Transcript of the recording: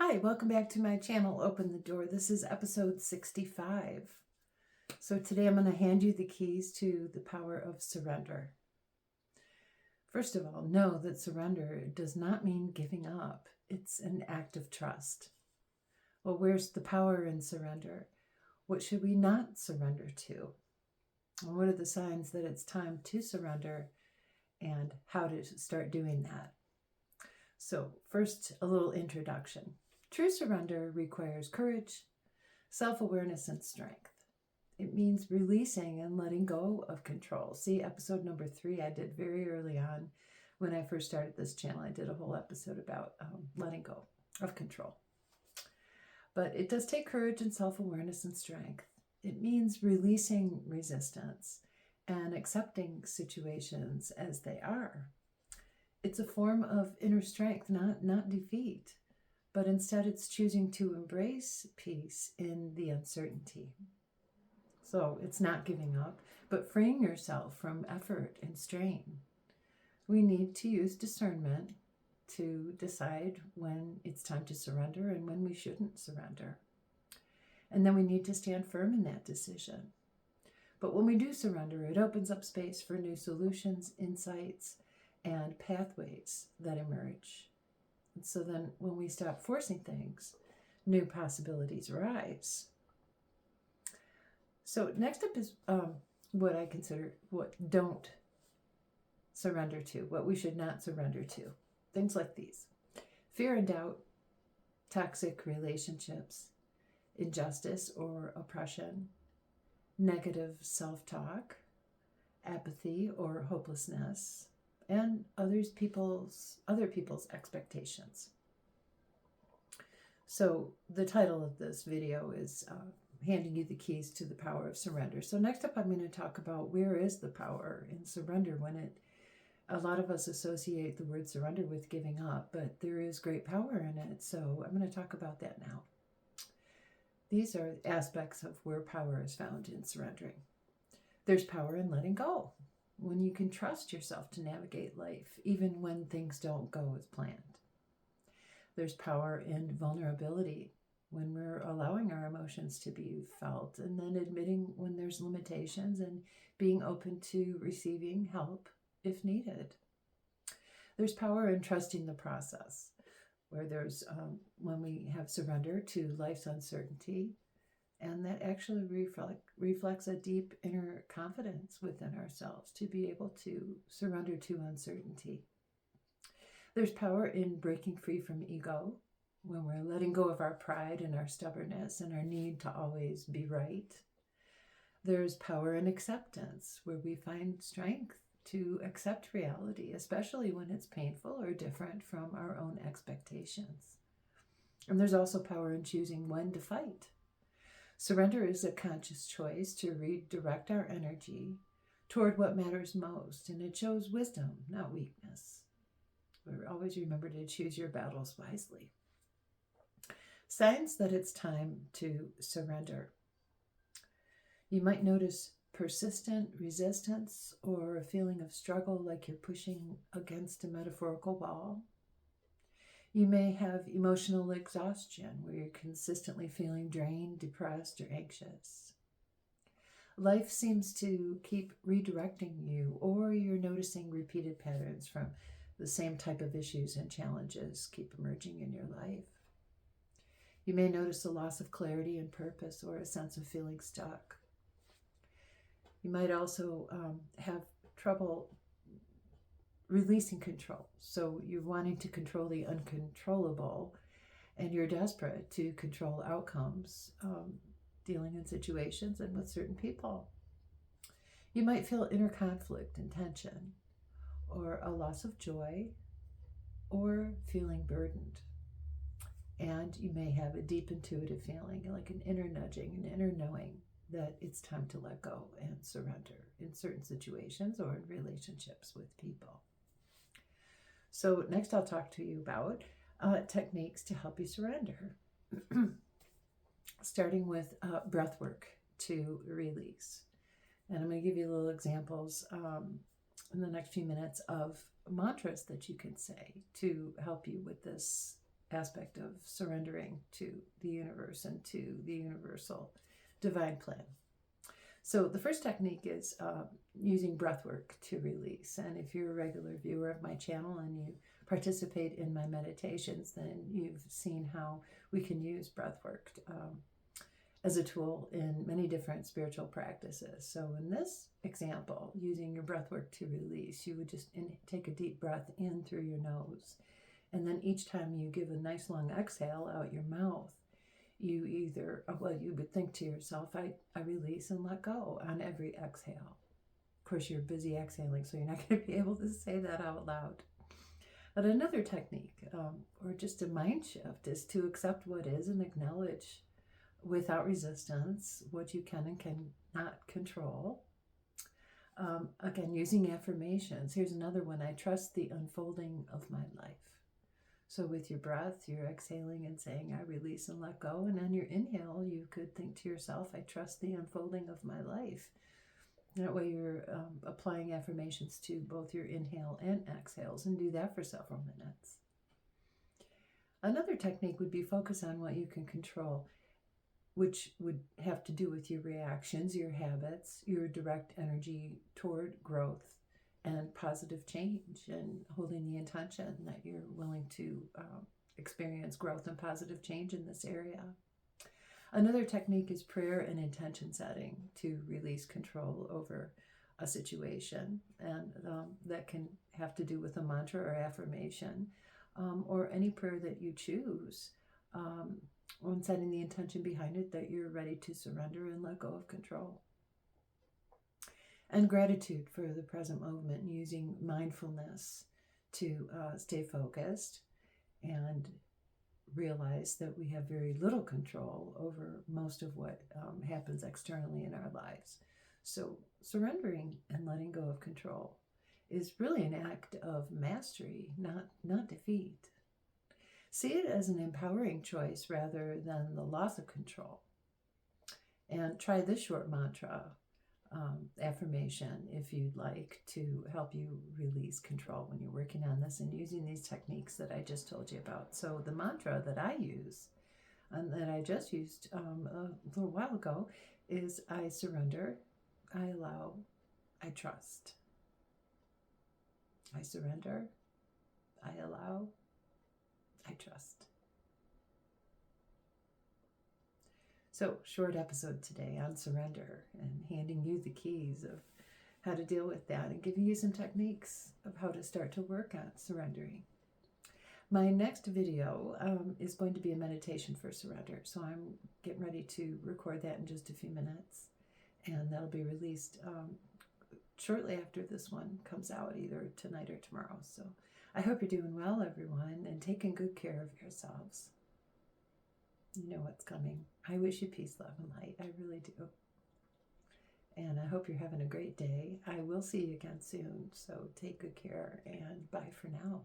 Hi, welcome back to my channel, Open the Door. This is episode 65. So today I'm going to hand you the keys to the power of surrender. First of all, know that surrender does not mean giving up. It's an act of trust. Well, where's the power in surrender? What should we not surrender to? And what are the signs that it's time to surrender and how to start doing that? So first, a little introduction. True surrender requires courage, self-awareness, and strength. It means releasing and letting go of control. See episode number 3 I did very early on when I first started this channel. I did a whole episode about letting go of control. But it does take courage and self-awareness and strength. It means releasing resistance and accepting situations as they are. It's a form of inner strength, not defeat, but instead it's choosing to embrace peace in the uncertainty. So it's not giving up, but freeing yourself from effort and strain. We need to use discernment to decide when it's time to surrender and when we shouldn't surrender. And then we need to stand firm in that decision. But when we do surrender, it opens up space for new solutions, insights, and pathways that emerge. And so then when we stop forcing things, new possibilities arise. So next up is what I consider what don't surrender to, what we should not surrender to. Things like these: fear and doubt, toxic relationships, injustice or oppression, negative self-talk, apathy or hopelessness, and other people's expectations. So the title of this video is handing you the keys to the power of surrender. So next up I'm going to talk about where is the power in surrender when a lot of us associate the word surrender with giving up, but there is great power in it. So I'm going to talk about that now. These are aspects of where power is found in surrendering. There's power in letting go, when you can trust yourself to navigate life, even when things don't go as planned. There's power in vulnerability, when we're allowing our emotions to be felt and then admitting when there's limitations and being open to receiving help if needed. There's power in trusting the process, where there's when we have surrender to life's uncertainty, and that actually reflects a deep inner confidence within ourselves to be able to surrender to uncertainty. There's power in breaking free from ego, when we're letting go of our pride and our stubbornness and our need to always be right. There's power in acceptance, where we find strength to accept reality, especially when it's painful or different from our own expectations. And there's also power in choosing when to fight. Surrender is a conscious choice to redirect our energy toward what matters most, and it shows wisdom, not weakness. Always remember to choose your battles wisely. Signs that it's time to surrender. You might notice persistent resistance or a feeling of struggle, like you're pushing against a metaphorical wall. You may have emotional exhaustion, where you're consistently feeling drained, depressed, or anxious. Life seems to keep redirecting you, or you're noticing repeated patterns from the same type of issues and challenges keep emerging in your life. You may notice a loss of clarity and purpose, or a sense of feeling stuck. You might also have trouble releasing control. So you're wanting to control the uncontrollable, and you're desperate to control outcomes, dealing in situations and with certain people. You might feel inner conflict and tension, or a loss of joy, or feeling burdened. And you may have a deep intuitive feeling, like an inner nudging, an inner knowing that it's time to let go and surrender in certain situations or in relationships with people. So next I'll talk to you about techniques to help you surrender. Starting with breath work to release. And I'm going to give you little examples in the next few minutes of mantras that you can say to help you with this aspect of surrendering to the universe and to the universal divine plan. So the first technique is using breath work to release. And if you're a regular viewer of my channel and you participate in my meditations, then you've seen how we can use breath work as a tool in many different spiritual practices. So in this example, using your breath work to release, you would just take a deep breath in through your nose. And then each time you give a nice long exhale out your mouth, you either, well, you would think to yourself, I release and let go on every exhale. Of course, you're busy exhaling, so you're not going to be able to say that out loud. But another technique, or just a mind shift, is to accept what is and acknowledge without resistance what you can and cannot control. Again, using affirmations. Here's another one. I trust the unfolding of my life. So with your breath, you're exhaling and saying, I release and let go. And on your inhale, you could think to yourself, I trust the unfolding of my life. That way you're applying affirmations to both your inhale and exhales, and do that for several minutes. Another technique would be focus on what you can control, which would have to do with your reactions, your habits, your direct energy toward growth and positive change, and holding the intention that you're willing to experience growth and positive change in this area. Another technique is prayer and intention setting to release control over a situation, and that can have to do with a mantra or affirmation, or any prayer that you choose, when setting the intention behind it that you're ready to surrender and let go of control. And gratitude for the present moment, using mindfulness to stay focused and realize that we have very little control over most of what happens externally in our lives. So surrendering and letting go of control is really an act of mastery, not defeat. See it as an empowering choice rather than the loss of control. And try this short mantra affirmation if you'd like, to help you release control when you're working on this and using these techniques that I just told you about. So the mantra that I use, and that I just used a little while ago, is I surrender, I allow, I trust. I surrender, I allow, I trust. So, short episode today on surrender, and handing you the keys of how to deal with that, and giving you some techniques of how to start to work on surrendering. My next video is going to be a meditation for surrender. So I'm getting ready to record that in just a few minutes, and that'll be released shortly after this one comes out, either tonight or tomorrow. So I hope you're doing well, everyone, and taking good care of yourselves. You know what's coming. I wish you peace, love, and light. I really do. And I hope you're having a great day. I will see you again soon. So take good care, and bye for now.